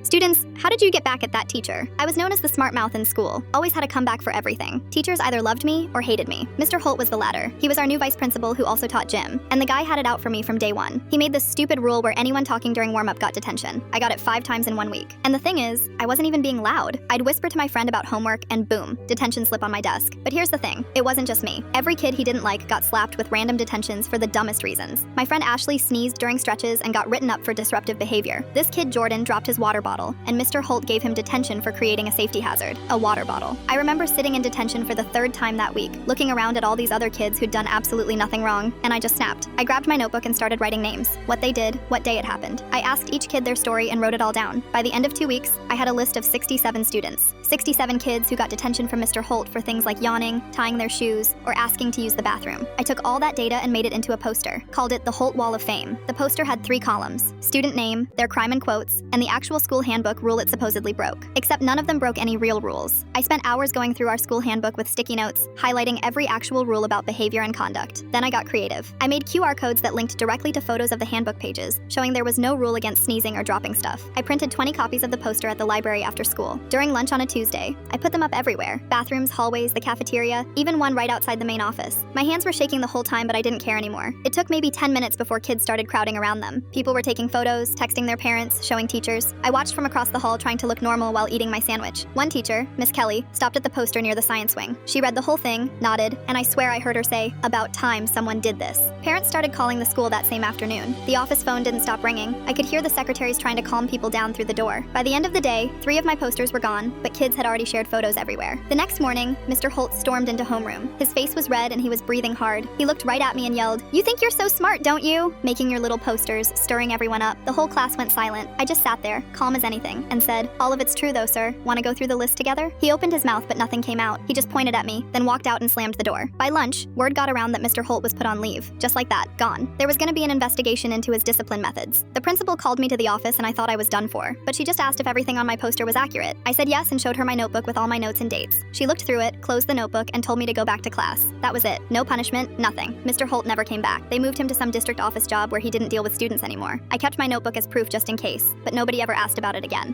Students, how did you get back at that teacher? I was known as the smart mouth in school, always had a comeback for everything. Teachers either loved me or hated me. Mr. Holt was the latter. He was our new vice principal who also taught gym, and the guy had it out for me from day one. He made this stupid rule where anyone talking during warm-up got detention. I got it 5 times in 1 week. And the thing is, I wasn't even being loud. I'd whisper to my friend about homework and boom, detention slip on my desk. But here's the thing, it wasn't just me. Every kid he didn't like got slapped with random detentions for the dumbest reasons. My friend Ashley sneezed during stretches and got written up for disruptive behavior. This kid Jordan dropped his water bottle, and Mr. Holt gave him detention for creating a safety hazard, a water bottle. I remember sitting in detention for the 3rd time that week, looking around at all these other kids who'd done absolutely nothing wrong, and I just snapped. I grabbed my notebook and started writing names, what they did, what day it happened. I asked each kid their story and wrote it all down. By the end of 2 weeks, I had a list of 67 students. 67 kids who got detention from Mr. Holt for things like yawning, tying their shoes, or asking to use the bathroom. I took all that data and made it into a poster, called it the Holt Wall of Fame. The poster had 3 columns, student name, their crime in quotes, and the actual school handbook rule it supposedly broke. Except none of them broke any real rules. I spent hours going through our school handbook with sticky notes, highlighting every actual rule about behavior and conduct. Then I got creative. I made QR codes that linked directly to photos of the handbook pages, showing there was no rule against sneezing or dropping stuff. I printed 20 copies of the poster at the library after school. During lunch on a Tuesday, I put them up everywhere. Bathrooms, hallways, the cafeteria, even one right outside the main office. My hands were shaking the whole time, but I didn't care anymore. It took maybe 10 minutes before kids started crowding around them. People were taking photos, texting their parents, showing teachers. I watched from across the hall trying to look normal while eating my sandwich. One teacher, Miss Kelly, stopped at the poster near the science wing. She read the whole thing, nodded, and I swear I heard her say, "About time someone did this." Parents started calling the school that same afternoon. The office phone didn't stop ringing. I could hear the secretaries trying to calm people down through the door. By the end of the day, 3 of my posters were gone, but kids had already shared photos everywhere. The next morning, Mr. Holt stormed into homeroom. His face was red and he was breathing hard. He looked right at me and yelled, "You think you're so smart, don't you? Making your little posters, stirring everyone up." The whole class went silent. I just sat there, calm as anything, and said, "All of it's true though, sir. Want to go through the list together?" He opened his mouth, but nothing came out. He just pointed at me, then walked out and slammed the door. By lunch, word got around that Mr. Holt was put on leave. Just like that, gone. There was going to be an investigation into his discipline methods. The principal called me to the office and I thought I was done for, but she just asked if everything on my poster was accurate. I said yes and showed her my notebook with all my notes and dates. She looked through it, closed the notebook, and told me to go back to class. That was it. No punishment, nothing. Mr. Holt never came back. They moved him to some district office job where he didn't deal with students anymore. I kept my notebook as proof just in case, but nobody ever asked about it again.